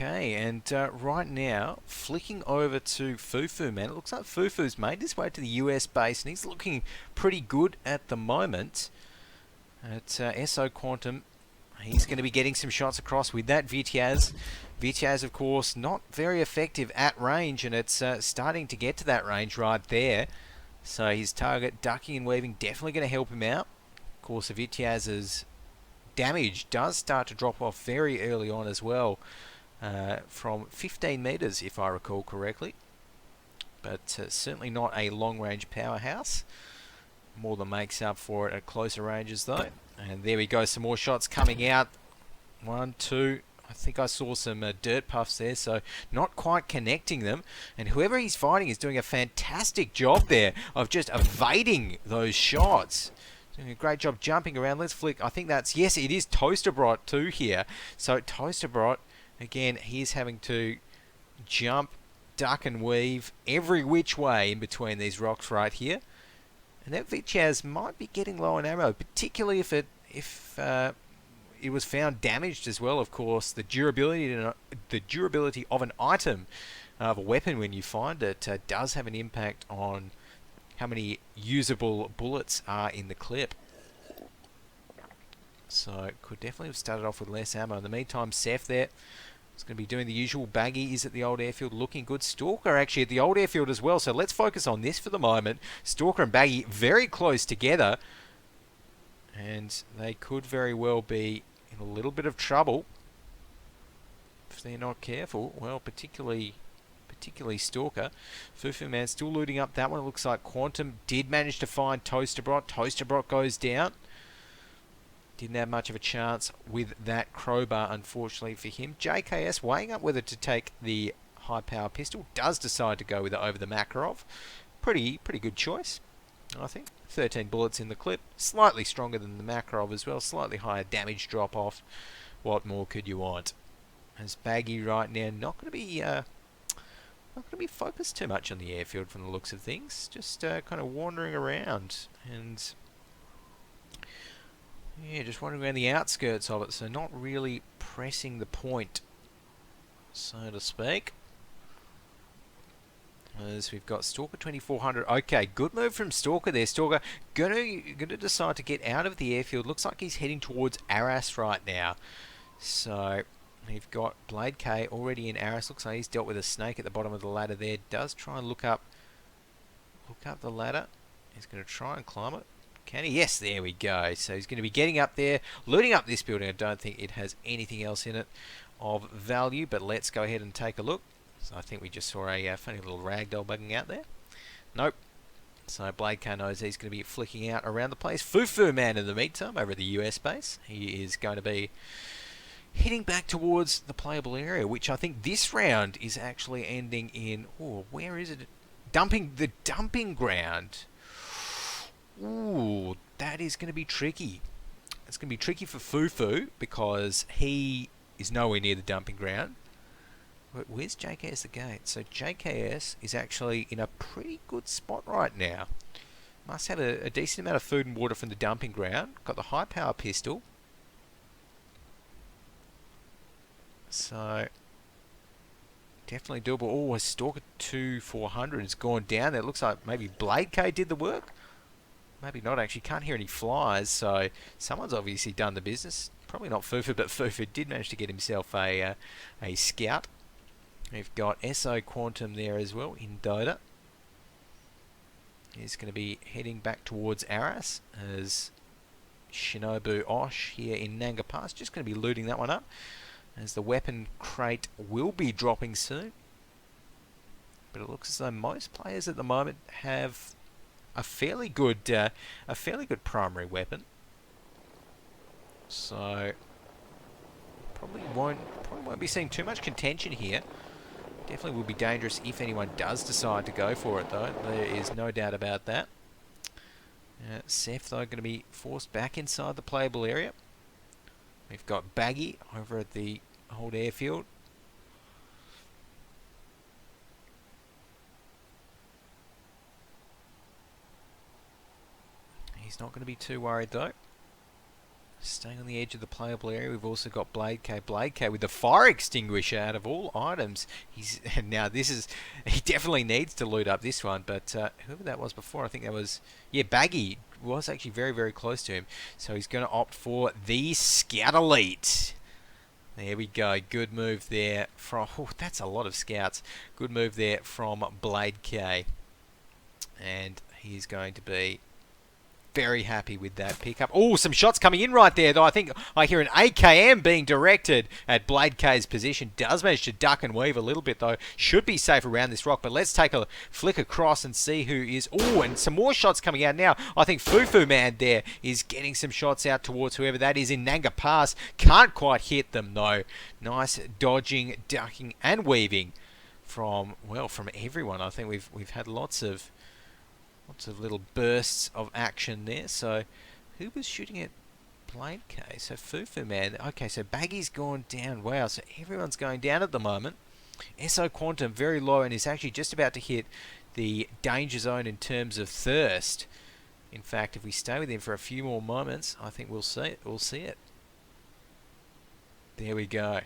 Okay, and right now, flicking over to FooFooMan. It looks like FooFoo's made his way to the US base, and he's looking pretty good at the moment. At SO Quantum, he's going to be getting some shots across with that Vityaz. Vityaz, of course, not very effective at range, and it's starting to get to that range right there. So his target, ducking and weaving, definitely going to help him out. Of course, the Vityaz's damage does start to drop off very early on as well. From 15 meters, if I recall correctly, but certainly not a long-range powerhouse. More than makes up for it at closer ranges, though. And there we go, some more shots coming out. 1, 2. I think I saw some dirt puffs there, so not quite connecting them. And whoever he's fighting is doing a fantastic job there of just evading those shots. Doing a great job jumping around. Let's flick. I think that's, yes, it is Toasterbrot too here. So Toasterbrot, again, he's having to jump, duck and weave every which way in between these rocks right here. And that Vityaz might be getting low on ammo, particularly if it was found damaged as well. Of course, the durability of an item, of a weapon when you find it, does have an impact on how many usable bullets are in the clip. So could definitely have started off with less ammo. In the meantime, Seth there is going to be doing the usual. Baggy is at the old airfield looking good. Stalker actually at the old airfield as well. So let's focus on this for the moment. Stalker and Baggy very close together. And they could very well be in a little bit of trouble if they're not careful. Well, particularly Stalker. FooFooMan still looting up that one. It looks like Quantum did manage to find Toasterbrot. Toasterbrot goes down. Didn't have much of a chance with that crowbar, unfortunately for him. JKS weighing up whether to take the high power pistol. Does decide to go with it over the Makarov. Pretty good choice, I think. 13 bullets in the clip. Slightly stronger than the Makarov as well. Slightly higher damage drop off. What more could you want? As Baggy right now not going to be focused too much on the airfield from the looks of things. Just kind of wandering around and yeah, just wandering around the outskirts of it. So not really pressing the point, so to speak. As we've got Stalker 2400. Okay, good move from Stalker there. Stalker gonna decide to get out of the airfield. Looks like he's heading towards Arras right now. So we've got Blade K already in Arras. Looks like he's dealt with a snake at the bottom of the ladder there. Does try and look up the ladder. He's going to try and climb it. Can he? Yes, there we go. So he's going to be getting up there, looting up this building. I don't think it has anything else in it of value, but let's go ahead and take a look. So I think we just saw a funny little ragdoll bugging out there. Nope. So Blade K knows he's going to be flicking out around the place. FooFooMan in the meantime over at the US base. He is going to be heading back towards the playable area, which I think this round is actually ending in... Oh, where is it? The dumping ground. Ooh, that is going to be tricky. It's going to be tricky for FooFoo because he is nowhere near the dumping ground. Where's JKS the gate? So JKS is actually in a pretty good spot right now. Must have a decent amount of food and water from the dumping ground. Got the high power pistol. So definitely doable. Oh, a Stalker 2400 has gone down there. It looks like maybe Blade K did the work. Maybe not actually. Can't hear any flies. So someone's obviously done the business. Probably not FooFoo, but FooFoo did manage to get himself a scout. We've got SO Quantum there as well in Dota. He's going to be heading back towards Arras as Shinobu Osh here in Nanga Pass. Just going to be looting that one up as the weapon crate will be dropping soon. But it looks as though most players at the moment have a fairly good primary weapon. So probably won't be seeing too much contention here. Definitely will be dangerous if anyone does decide to go for it, though. There is no doubt about that. Seth, though, going to be forced back inside the playable area. We've got Baggy over at the old airfield. He's not going to be too worried, though. Staying on the edge of the playable area, we've also got Blade K. Blade K with the fire extinguisher out of all items. Now this is, he definitely needs to loot up this one, but whoever that was before, I think that was, yeah, Baggy was actually very, very close to him. So he's going to opt for the Scout Elite. There we go. Good move there from, oh, that's a lot of scouts. Good move there from Blade K. And he's going to be very happy with that pickup. Oh, some shots coming in right there, though. I think I hear an AKM being directed at Blade K's position. Does manage to duck and weave a little bit, though. Should be safe around this rock, but let's take a flick across and see who is... Oh, and some more shots coming out now. I think FooFooMan there is getting some shots out towards whoever that is in Nanga Pass. Can't quite hit them, though. Nice dodging, ducking, and weaving from, well, from everyone. I think we've had lots of little bursts of action there. So, who was shooting at Blade K? So, FooFooMan. Okay, so Baggy's gone down. Wow, so everyone's going down at the moment. SO Quantum very low and is actually just about to hit the danger zone in terms of thirst. In fact, if we stay with him for a few more moments, I think we'll see it. We'll see it. There we go.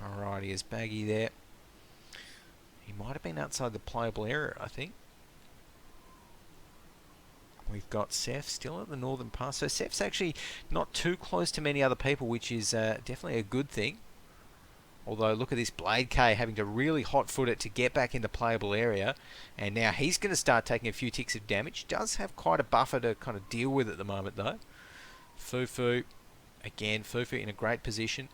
Alrighty, is Baggy there. He might have been outside the playable area, I think. We've got Seth still at the northern pass. So Seth's actually not too close to many other people, which is definitely a good thing. Although, look at this Blade K having to really hot-foot it to get back in the playable area. And now he's going to start taking a few ticks of damage. Does have quite a buffer to kind of deal with at the moment, though. FooFoo, again, FooFoo in a great position.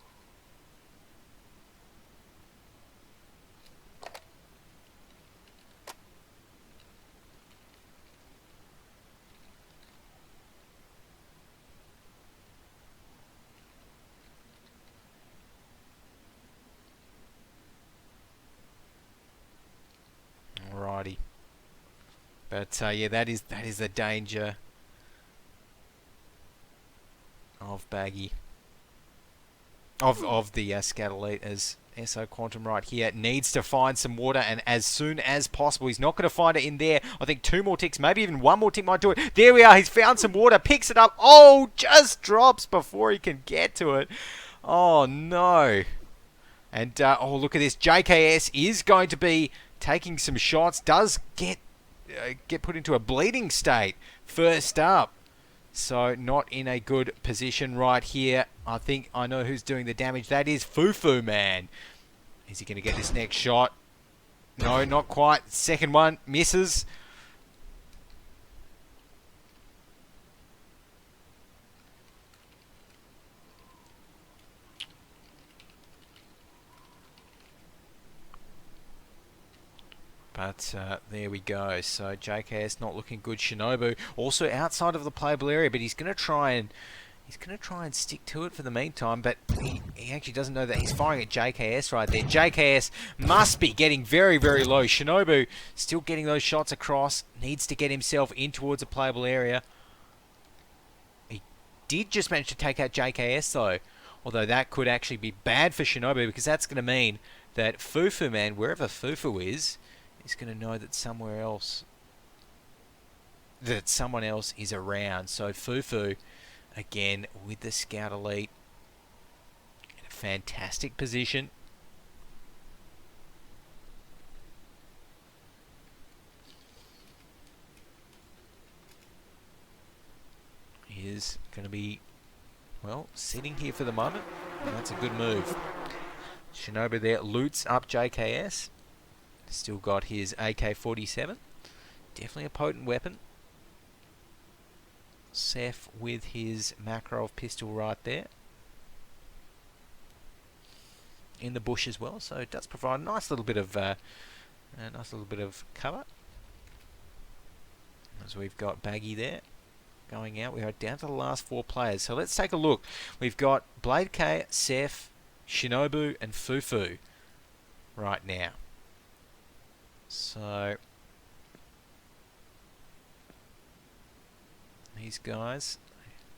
Alrighty, but yeah, that is the danger of Baggy, of the Scout Elite, as SO Quantum right here needs to find some water, and as soon as possible. He's not going to find it in there. I think 2 more ticks, maybe even 1 more tick might do it. There we are. He's found some water, picks it up. Oh, just drops before he can get to it. Oh no! And oh, look at this. JKS is going to be taking some shots. Does get put into a bleeding state first up. So not in a good position right here. I think I know who's doing the damage. That is FooFooMan. Is he going to get this next shot? No, not quite. Second one misses. But there we go. So JKS not looking good. Shinobu also outside of the playable area, but he's going to try and stick to it for the meantime. But he actually doesn't know that he's firing at JKS right there. JKS must be getting very, very low. Shinobu still getting those shots across. Needs to get himself in towards a playable area. He did just manage to take out JKS though. Although that could actually be bad for Shinobu, because that's going to mean that FooFooMan, wherever FooFoo is going to know that someone else is around. So FooFoo, again, with the Scout Elite, in a fantastic position. He is going to be, well, sitting here for the moment, and that's a good move. Shinobu there loots up JKS. Still got his AK-47. Definitely a potent weapon. Seth with his Makarov pistol right there. In the bush as well, so it does provide a nice little bit of cover. As we've got Baggy there going out. We are down to the last 4 players. So let's take a look. We've got Blade K, Seth, Shinobu, and FooFoo right now. So these guys,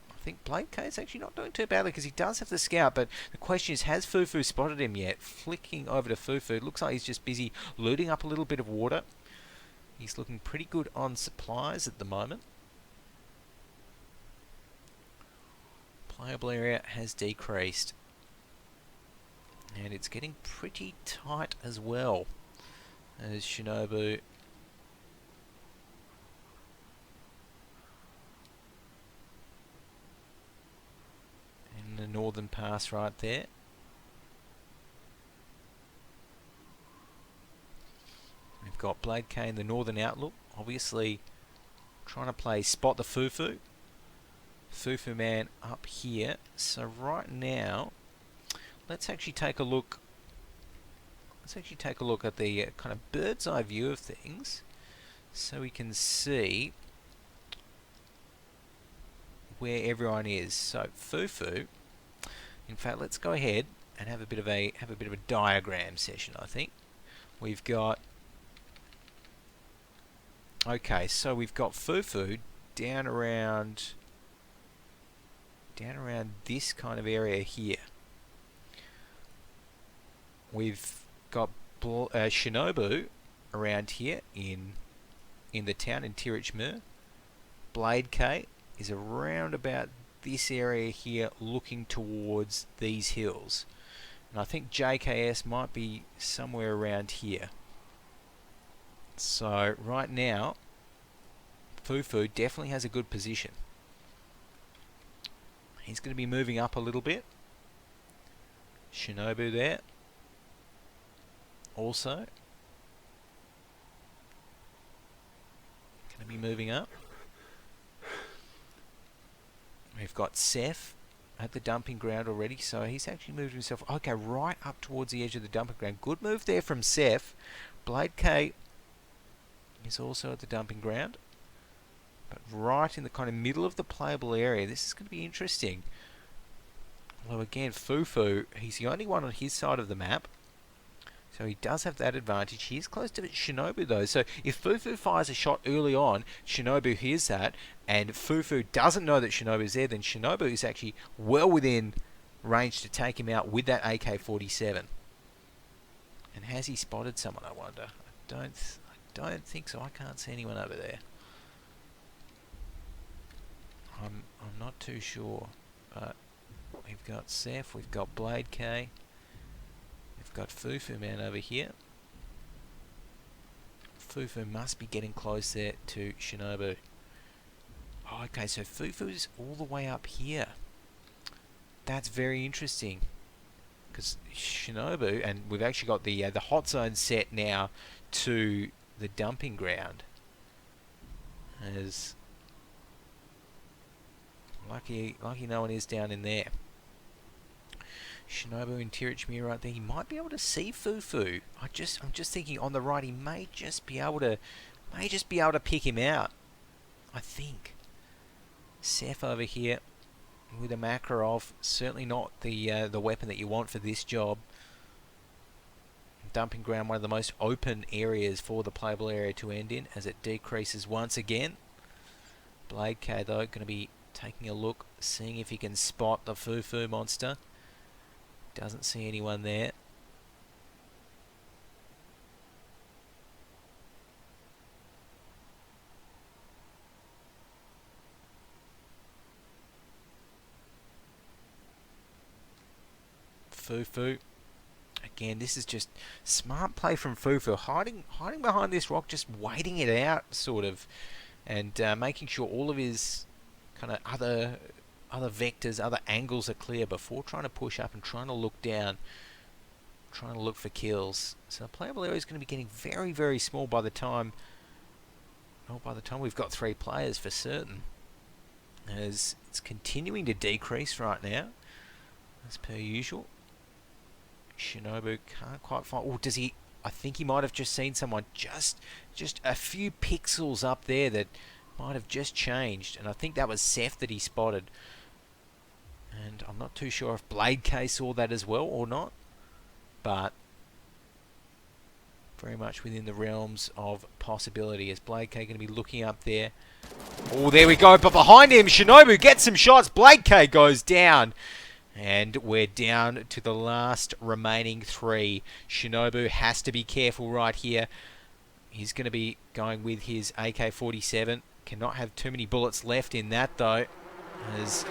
I think Blade K is actually not doing too badly because he does have the scout, but the question is, has FooFoo spotted him yet? Flicking over to FooFoo. Looks like he's just busy looting up a little bit of water. He's looking pretty good on supplies at the moment. Playable area has decreased. And it's getting pretty tight as well. As Shinobu in the northern pass right there. We've got Blade K in the northern outlook. Obviously trying to play spot the FooFoo. FooFooMan up here. So right now, let's actually take a look. Let's actually take a look at the kind of bird's eye view of things, so we can see where everyone is. So FooFoo. In fact, let's go ahead and have a bit of a diagram session. I think we've got. Okay, so we've got FooFoo down around this kind of area here. We've got Shinobu around here in the town in Tirich. Blade K is around about this area here, looking towards these hills. And I think JKS might be somewhere around here. So right now, FooFoo definitely has a good position. He's going to be moving up a little bit. Shinobu there. Also going to be moving up. We've got Seth at the dumping ground already, so he's actually moved himself right up towards the edge of the dumping ground. Good move there from Seth. Blade K is also at the dumping ground, but right in the kind of middle of the playable area. This is going to be interesting. Although again, FooFoo, he's the only one on his side of the map, so he does have that advantage. He is close to Shinobu though, so if FooFoo fires a shot early on, Shinobu hears that, and FooFoo doesn't know that Shinobu's there, then Shinobu is actually well within range to take him out with that AK-47. And has he spotted someone, I wonder? I don't think so. I can't see anyone over there. I'm not too sure, but we've got Seth, we've got Blade K, we've got FooFooMan over here. FooFoo must be getting close there to Shinobu. Oh, okay, so FooFoo's all the way up here. That's very interesting, because Shinobu, and we've actually got the hot zone set now to the dumping ground. As lucky no one is down in there. Shinobu in Tirich right there. He might be able to see FooFoo. I'm just thinking on the right, he may just be able to pick him out. I think. Seth over here with a Makarov, certainly not the weapon that you want for this job. Dumping ground, one of the most open areas for the playable area to end in, as it decreases once again. Blade K though going to be taking a look, seeing if he can spot the FooFoo monster. Doesn't see anyone there. FooFoo. Again, this is just smart play from FooFoo, hiding behind this rock, just waiting it out, sort of, and making sure all of his kind of other vectors, other angles are clear before trying to push up and trying to look down, trying to look for kills. So the playable area is going to be getting very, very small by the time. Well, by the time we've got 3 players for certain, as it's continuing to decrease right now, as per usual. Shinobu can't quite find. Oh, does he? I think he might have just seen someone just a few pixels up there that might have just changed, and I think that was Seth that he spotted. And I'm not too sure if Blade K saw that as well or not, but very much within the realms of possibility. As Blade K going to be looking up there, Oh, there we go. But behind him, Shinobu gets some shots. Blade K goes down. And we're down to the last remaining 3. Shinobu has to be careful right here. He's going to be going with his AK-47. Cannot have too many bullets left in that, though. As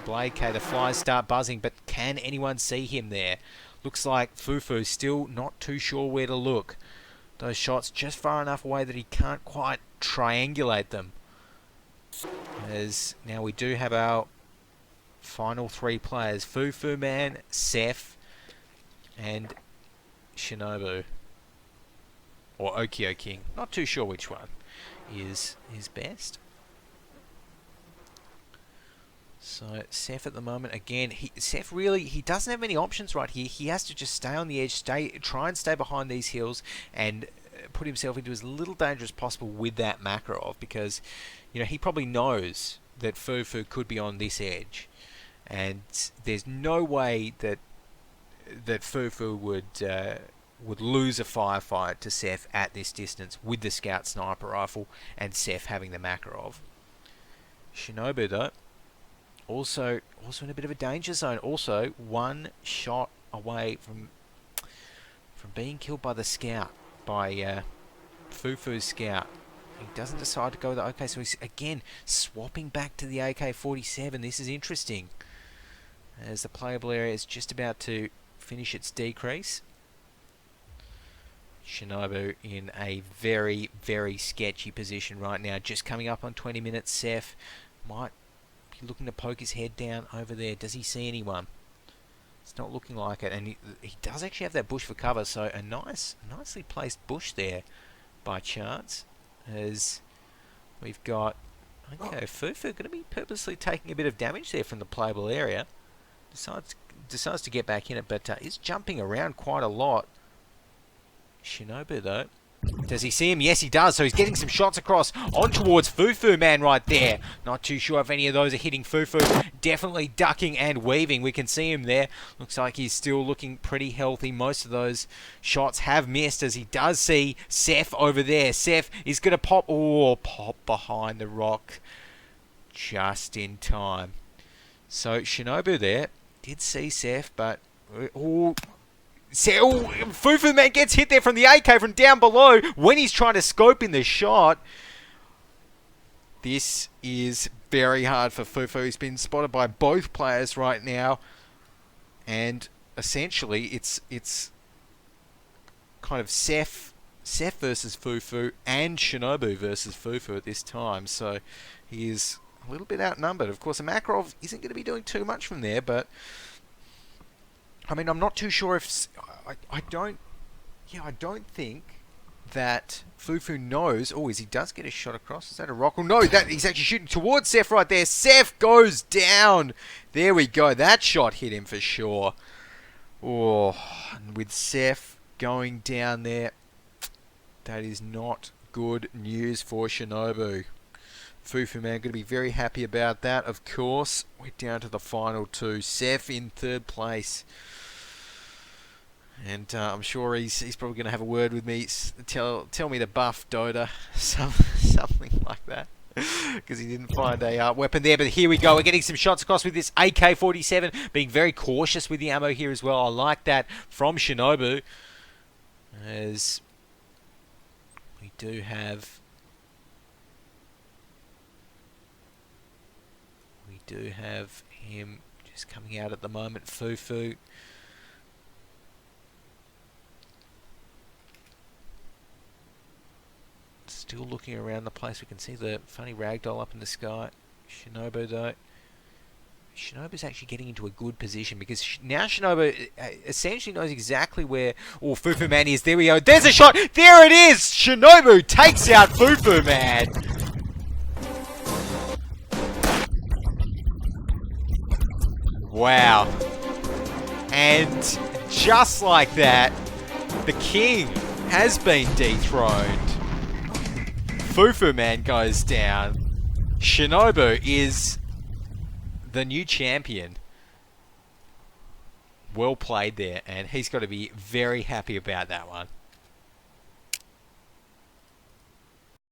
Blade K, the flies start buzzing. But can anyone see him there? Looks like FooFoo still not too sure where to look. Those shots just far enough away that he can't quite triangulate them. As now we do have our final 3 players. FooFooMan, Seth, and Shinobu. Or Okio King. Not too sure which one is best. So Seth at the moment, again, Seth really, he doesn't have many options right here. He has to just stay on the edge, try and stay behind these hills, and put himself into as little danger as possible with that Makarov, because, you know, he probably knows that FooFoo could be on this edge, and there's no way that FooFoo would lose a firefight to Seth at this distance with the Scout Sniper Rifle and Seth having the Makarov. Shinobu, though, also in a bit of a danger zone. Also, 1 shot away from being killed by the Scout, by FooFoo's Scout. He doesn't decide to go with it. Okay, so he's again swapping back to the AK-47. This is interesting, as the playable area is just about to finish its decrease. Shinobu in a very, very sketchy position right now. Just coming up on 20 minutes. Seth might be looking to poke his head down over there. Does he see anyone? It's not looking like it. And he does actually have that bush for cover. So a nicely placed bush there by chance. As we've got... Okay, FooFoo going to be purposely taking a bit of damage there from the playable area. Decides to get back in it, but is jumping around quite a lot. Shinobu, though. Does he see him? Yes, he does. So he's getting some shots across on towards FooFooMan right there. Not too sure if any of those are hitting FooFoo. Definitely ducking and weaving. We can see him there. Looks like he's still looking pretty healthy. Most of those shots have missed, as he does see Seth over there. Seth is going to pop. Oh, pop behind the rock just in time. So Shinobu there did see Seth, but... FooFooMan gets hit there from the AK from down below when he's trying to scope in the shot. This is very hard for FooFoo. He's been spotted by both players right now, and essentially it's kind of Seth versus FooFoo and Shinobu versus FooFoo at this time. So he is a little bit outnumbered. Of course, a Makarov isn't going to be doing too much from there, but I mean, I'm not too sure if... I don't think that FooFoo knows... Oh, he does get a shot across. Is that a rock? Oh, no, he's actually shooting towards Seth right there. Seth goes down. There we go. That shot hit him for sure. Oh, and with Seth going down there, that is not good news for Shinobu. FooFooMan going to be very happy about that, of course. We're down to the final 2. Seth in 3rd place. And I'm sure he's probably going to have a word with me. Tell me to buff Dota. Something like that. Because he didn't find a weapon there. But here we go. We're getting some shots across with this AK-47. Being very cautious with the ammo here as well. I like that from Shinobu. As we do have... him just coming out at the moment. FooFoo. Still looking around the place. We can see the funny ragdoll up in the sky. Shinobu, though. Shinobu's actually getting into a good position, because now Shinobu essentially knows exactly where FooFooMan is. There we go. There's a shot. There it is. Shinobu takes out FooFooMan. Wow. And just like that, the king has been dethroned. FooFooMan goes down. Shinobu is the new champion. Well played there, and he's got to be very happy about that one.